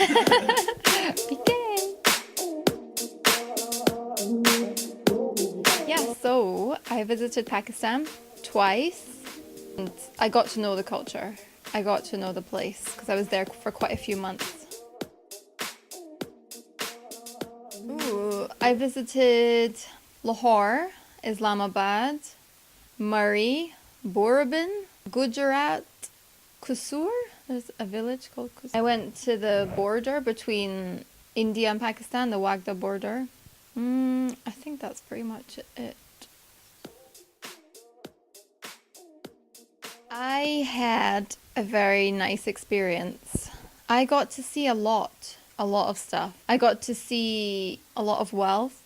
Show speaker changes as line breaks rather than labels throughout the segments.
PK. Yeah, so I visited Pakistan twice and I got to know the culture. I got to know the place because I was there for quite a few months. Ooh, I visited Lahore, Islamabad, Murree, Bourbon, Gujarat, Kusur. There's a village called Kusur. I went to the border between India and Pakistan, the Wagda border. I think that's pretty much it. I had a very nice experience. I got to see a lot of stuff. I got to see a lot of wealth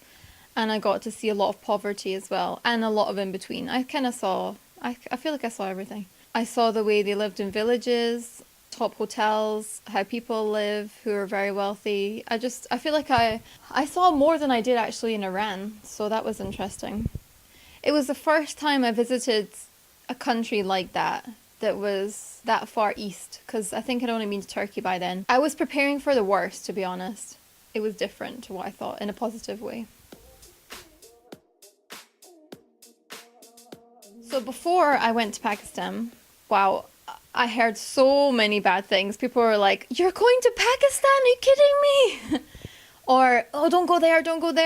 and I got to see a lot of poverty as well and a lot of in between. I kind of saw, I feel like I saw everything. I saw the way they lived in villages, top hotels, how people live who are very wealthy. I feel like I saw more than I did actually in Iran, so that was interesting. It was the first time I visited a country like that was that far east, because I think I'd only been to Turkey by then. I was preparing for the worst, to be honest. It was different to what I thought in a positive way. So before I went to Pakistan, wow, I heard so many bad things. People were like, "You're going to Pakistan? Are you kidding me?" Or, "Oh, don't go there,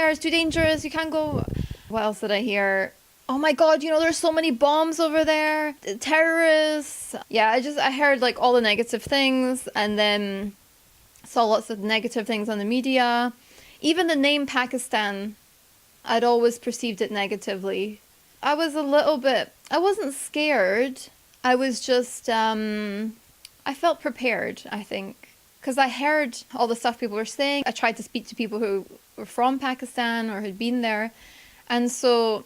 it's too dangerous, you can't go." What else did I hear? "Oh my God, there's so many bombs over there, terrorists." Yeah, I heard like all the negative things and then saw lots of negative things on the media. Even the name Pakistan, I'd always perceived it negatively. I wasn't scared. I was just, I felt prepared, I think. Because I heard all the stuff people were saying. I tried to speak to people who were from Pakistan or had been there. And so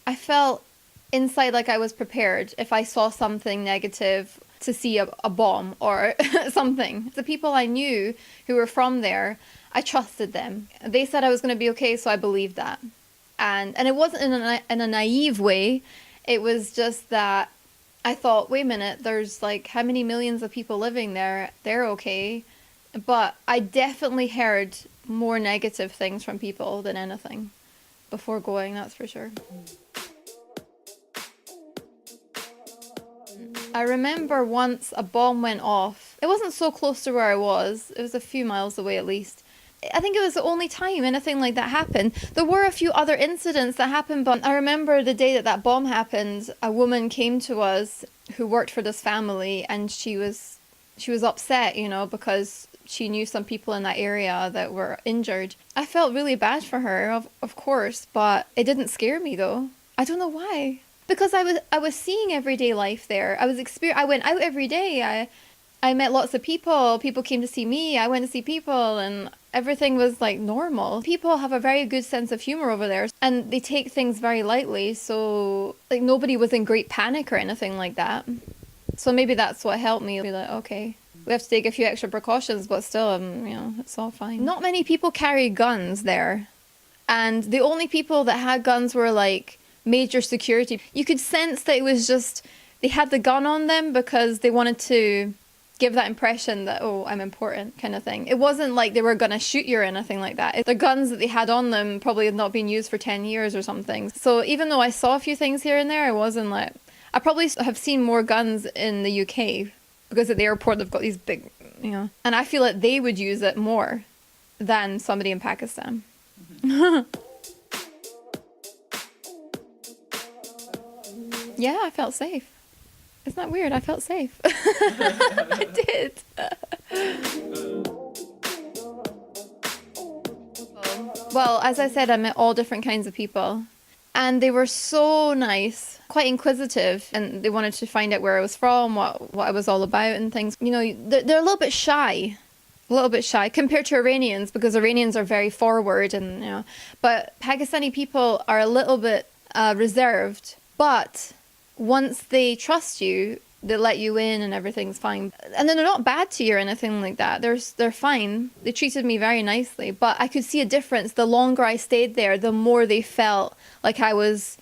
I felt inside like I was prepared if I saw something negative to see a bomb or something. The people I knew who were from there, I trusted them. They said I was going to be okay, so I believed that. And it wasn't in a naive way. It was just that I thought, wait a minute, there's like how many millions of people living there? They're okay. But I definitely heard more negative things from people than anything before going, that's for sure. I remember once a bomb went off. It wasn't so close to where I was. It was a few miles away at least. I think it was the only time anything like that happened. There were a few other incidents that happened, but I remember the day that bomb happened, a woman came to us who worked for this family and she was upset, because she knew some people in that area that were injured. I felt really bad for her, of course, but it didn't scare me though. I don't know why. Because I was seeing everyday life there. I went out every day. I met lots of people. People came to see me. I went to see people and everything was like normal. People have a very good sense of humor over there and they take things very lightly. So like nobody was in great panic or anything like that. So maybe that's what helped me. Be like, okay, we have to take a few extra precautions, but still, it's all fine. Not many people carry guns there. And the only people that had guns were like major security. You could sense that it was just, they had the gun on them because they wanted to give that impression that, oh, I'm important kind of thing. It wasn't like they were going to shoot you or anything like that. The guns that they had on them probably had not been used for 10 years or something. So even though I saw a few things here and there, I wasn't like, I probably have seen more guns in the UK because at the airport they've got these big, and I feel like they would use it more than somebody in Pakistan. Yeah, I felt safe. Isn't that weird? I felt safe. I did. Well, as I said, I met all different kinds of people. And they were so nice, quite inquisitive. And they wanted to find out where I was from, what I was all about and things. They're a little bit shy. A little bit shy compared to Iranians, because Iranians are very forward and, But Pakistani people are a little bit reserved. But once they trust you, they let you in and everything's fine. And then they're not bad to you or anything like that. They're fine. They treated me very nicely. But I could see a difference. The longer I stayed there, the more they felt like I was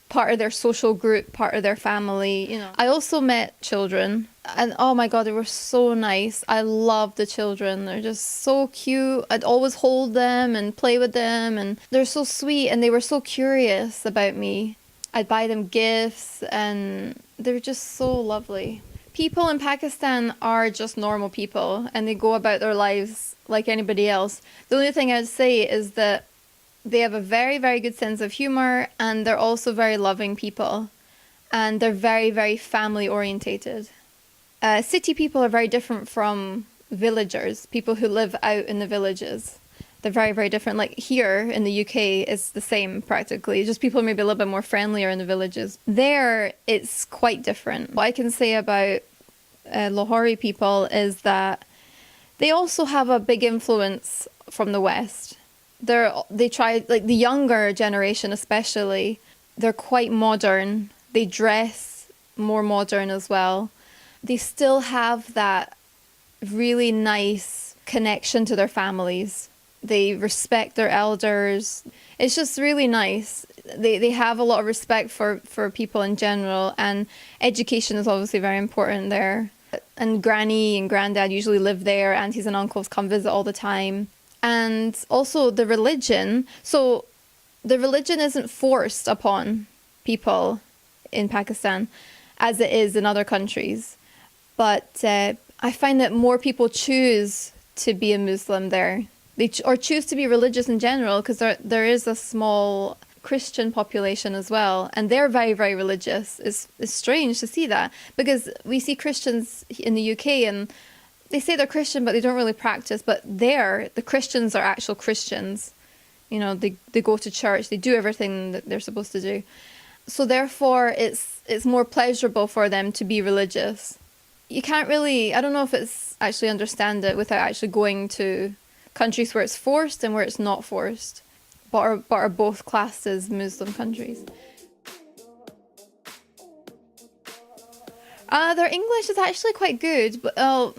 part of their social group, part of their family, you know. I also met children, and oh my God, they were so nice. I love the children. They're just so cute. I'd always hold them and play with them, and they're so sweet, and they were so curious about me. I'd buy them gifts, and they're just so lovely. People in Pakistan are just normal people, and they go about their lives like anybody else. The only thing I'd say is that they have a very, very good sense of humor, and they're also very loving people, and they're very, very family orientated. City people are very different from villagers, people who live out in the villages. They're very, very different. Like here in the UK, it's the same practically. Just people are maybe a little bit more friendlier in the villages. There, it's quite different. What I can say about Lahori people is that they also have a big influence from the West. They try, like the younger generation especially, they're quite modern. They dress more modern as well. They still have that really nice connection to their families. They respect their elders. It's just really nice. They have a lot of respect for people in general, and education is obviously very important there. And Granny and Granddad usually live there. Aunties and uncles come visit all the time. And also the religion. So the religion isn't forced upon people in Pakistan as it is in other countries. But I find that more people choose to be a Muslim there. Or choose to be religious in general, because there is a small Christian population as well. And they're very, very religious. It's strange to see that, because we see Christians in the UK and they say they're Christian, but they don't really practice. But there, the Christians are actual Christians. You know, they go to church, they do everything that they're supposed to do. So therefore, it's more pleasurable for them to be religious. You can't really, I don't know if it's actually understand it without actually going to countries where it's forced and where it's not forced, but are both classed as Muslim countries. Their English is actually quite good, but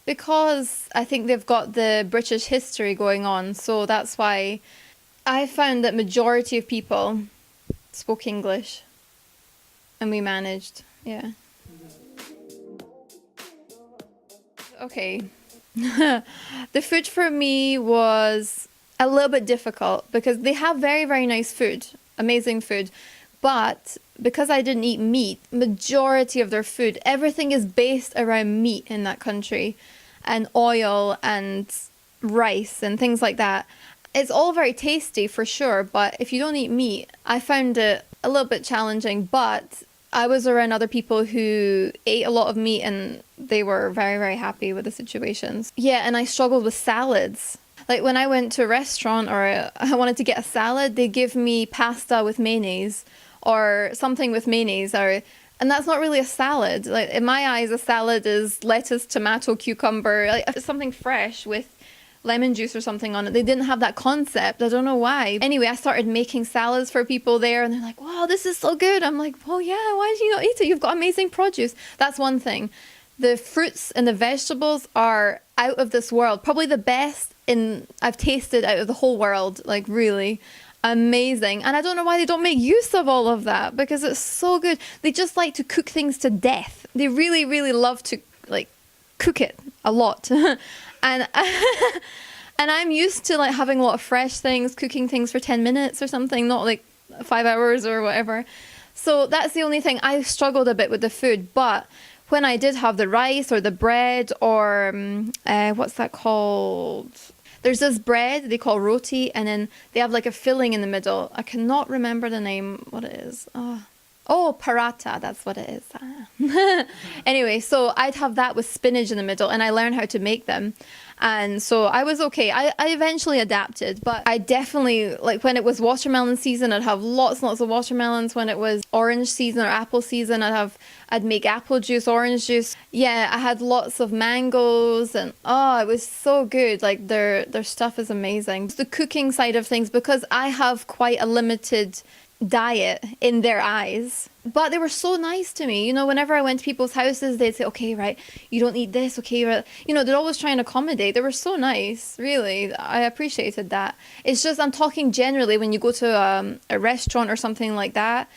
because I think they've got the British history going on, so that's why I found that majority of people spoke English, and we managed, yeah. Okay. The food for me was a little bit difficult because they have very, very nice food, amazing food. But because I didn't eat meat, majority of their food, everything is based around meat in that country, and oil and rice and things like that. It's all very tasty for sure, but if you don't eat meat, I found it a little bit challenging. But I was around other people who ate a lot of meat and they were very, very happy with the situations. Yeah, and I struggled with salads. Like when I went to a restaurant or I wanted to get a salad, they give me pasta with mayonnaise or something with mayonnaise, and that's not really a salad. Like in my eyes, a salad is lettuce, tomato, cucumber, like something fresh with lemon juice or something on it. They didn't have that concept. I don't know why. Anyway, I started making salads for people there and they're like, wow, this is so good. I'm like, well, yeah, why did you not eat it? You've got amazing produce. That's one thing. The fruits and the vegetables are out of this world. Probably the best I've tasted out of the whole world. Like really amazing. And I don't know why they don't make use of all of that, because it's so good. They just like to cook things to death. They really, really love to like cook it a lot. And and I'm used to like having a lot of fresh things, cooking things for 10 minutes or something, not like 5 hours or whatever. So that's the only thing. I struggled a bit with the food, but when I did have the rice or the bread or what's that called? There's this bread they call roti, and then they have like a filling in the middle. I cannot remember the name, what it is. Oh, paratha, that's what it is. Anyway, so I'd have that with spinach in the middle, and I learned how to make them. And so I was okay. I eventually adapted, but I definitely, like when it was watermelon season, I'd have lots and lots of watermelons. When it was orange season or apple season, I'd make apple juice, orange juice. Yeah, I had lots of mangoes, and it was so good. Like their stuff is amazing. The cooking side of things, because I have quite a limited diet in their eyes. But they were so nice to me. You know, whenever I went to people's houses, they'd say, okay, right, you don't need this, okay, right. You know, they'd always try and accommodate. They were so nice, really. I appreciated that. It's just, I'm talking generally when you go to a restaurant or something like that,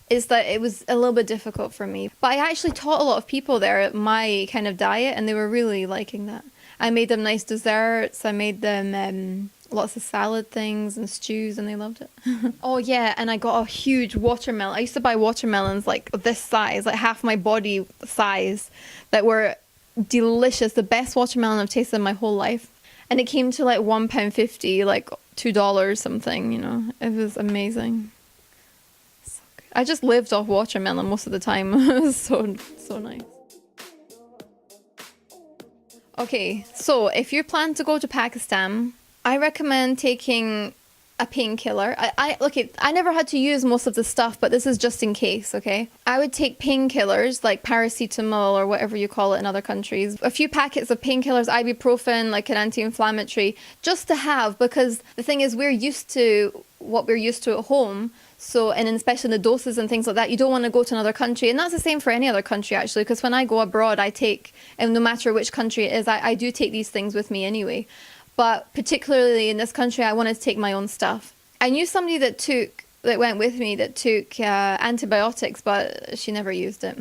is that it was a little bit difficult for me. But I actually taught a lot of people there my kind of diet, and they were really liking that. I made them nice desserts. I made them lots of salad things and stews, and they loved it. Oh yeah, and I got a huge watermelon. I used to buy watermelons like this size, like half my body size, that were delicious. The best watermelon I've tasted in my whole life. And it came to like £1.50, like $2 something, you know. It was amazing. So good. I just lived off watermelon most of the time. It was so nice. Okay, so if you plan to go to Pakistan, I recommend taking a painkiller. I never had to use most of the stuff, but this is just in case, okay? I would take painkillers like paracetamol or whatever you call it in other countries. A few packets of painkillers, ibuprofen, like an anti-inflammatory, just to have, because the thing is we're used to what we're used to at home. So, and especially the doses and things like that, you don't want to go to another country. And that's the same for any other country, actually, because when I go abroad, I take, and no matter which country it is, I do take these things with me anyway. But particularly in this country, I wanted to take my own stuff. I knew somebody that went with me that took antibiotics, but she never used it.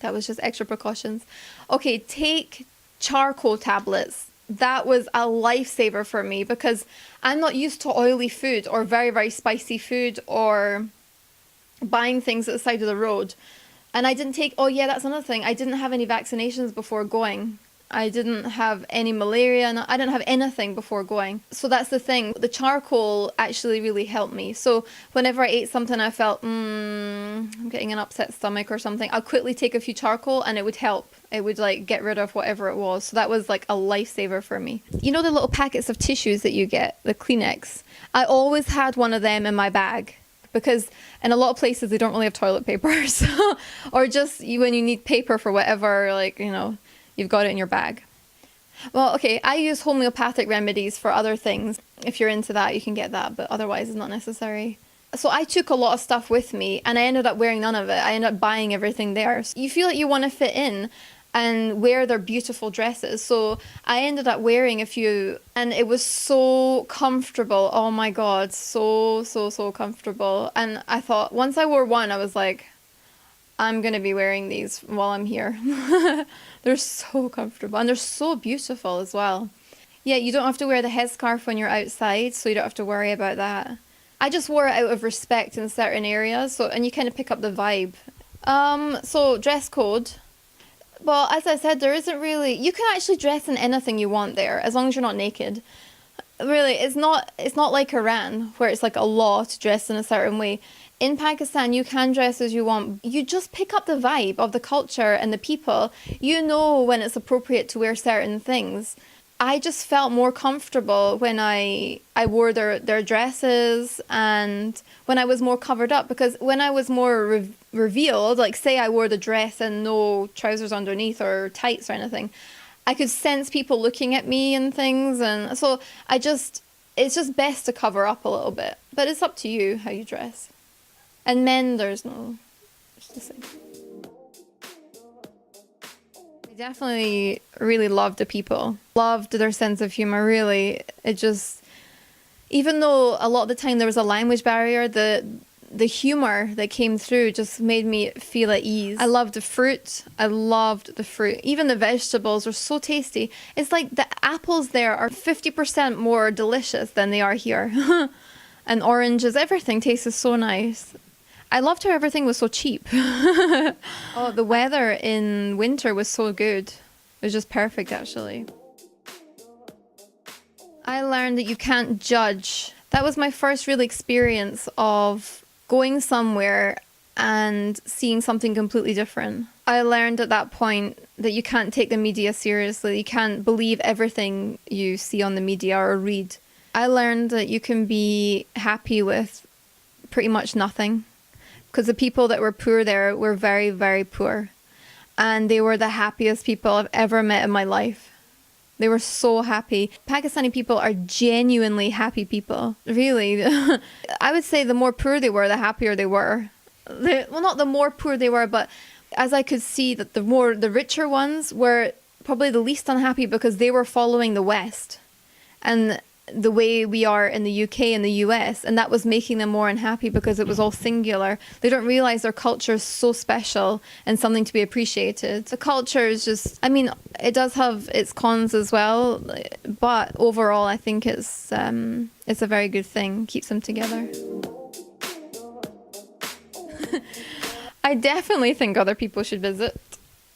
That was just extra precautions. Okay, take charcoal tablets. That was a lifesaver for me because I'm not used to oily food or very, very spicy food or buying things at the side of the road. And I didn't take, oh yeah, that's another thing. I didn't have any vaccinations before going. I didn't have any malaria. I didn't have anything before going. So that's the thing. The charcoal actually really helped me. So whenever I ate something, I felt, I'm getting an upset stomach or something, I'll quickly take a few charcoal and it would help. It would like get rid of whatever it was. So that was like a lifesaver for me. You know the little packets of tissues that you get, the Kleenex? I always had one of them in my bag. Because in a lot of places, they don't really have toilet paper. So, or just when you need paper for whatever, like, you know, you've got it in your bag. Well, okay, I use homeopathic remedies for other things. If you're into that, you can get that, but otherwise it's not necessary. So I took a lot of stuff with me and I ended up wearing none of it. I ended up buying everything there. So you feel like you want to fit in and wear their beautiful dresses. So I ended up wearing a few and it was so comfortable. Oh my God, so comfortable. And I thought once I wore one, I was like, I'm going to be wearing these while I'm here. They're so comfortable and they're so beautiful as well. Yeah, you don't have to wear the headscarf when you're outside, so you don't have to worry about that. I just wore it out of respect in certain areas, so and you kind of pick up the vibe. So dress code. Well, as I said, there isn't really... You can actually dress in anything you want there, as long as you're not naked. Really, it's not like Iran, where it's like a law to dress in a certain way. In Pakistan, you can dress as you want. You just pick up the vibe of the culture and the people. You know when it's appropriate to wear certain things. I just felt more comfortable when I wore their dresses and when I was more covered up, because when I was more revealed, like say I wore the dress and no trousers underneath or tights or anything, I could sense people looking at me and things, and so it's just best to cover up a little bit. But it's up to you how you dress. And men, it's the same. I definitely really loved the people. Loved their sense of humor, really. It just, even though a lot of the time there was a language barrier, the humor that came through just made me feel at ease. I loved the fruit. Even the vegetables were so tasty. It's like the apples there are 50% more delicious than they are here. And oranges, everything tasted so nice. I loved how everything was so cheap. Oh, the weather in winter was so good. It was just perfect, actually. I learned that you can't judge. That was my first real experience of going somewhere and seeing something completely different. I learned at that point that you can't take the media seriously. You can't believe everything you see on the media or read. I learned that you can be happy with pretty much nothing. Because the people that were poor there were very, very poor. And they were the happiest people I've ever met in my life. They were so happy. Pakistani people are genuinely happy people. Really. I would say the more poor they were, the happier they were. Well, not the more poor they were, but as I could see that the richer ones were probably the least unhappy because they were following the West and the way we are in the UK and the US, and that was making them more unhappy because it was all singular. They don't realize their culture is so special and something to be appreciated. The culture is just, I mean, it does have its cons as well, but overall I think it's a very good thing. Keeps them together. I definitely think other people should visit,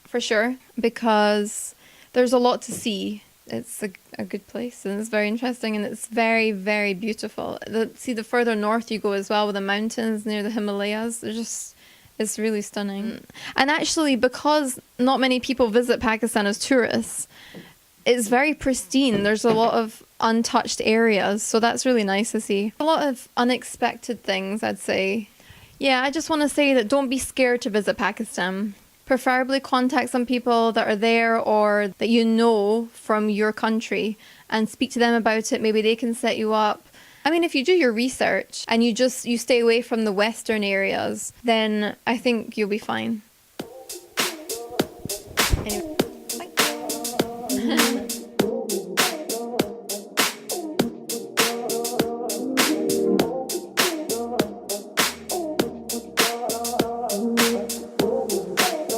for sure, because there's a lot to see. It's a good place, and it's very interesting, and it's very, very beautiful. The further north you go as well, with the mountains near the Himalayas, it's really stunning. And actually, because not many people visit Pakistan as tourists, it's very pristine. There's a lot of untouched areas, so that's really nice to see. A lot of unexpected things, I'd say. Yeah, I just want to say that don't be scared to visit Pakistan. Preferably contact some people that are there or that you know from your country and speak to them about it. Maybe they can set you up. I mean, if you do your research and you stay away from the Western areas, then I think you'll be fine.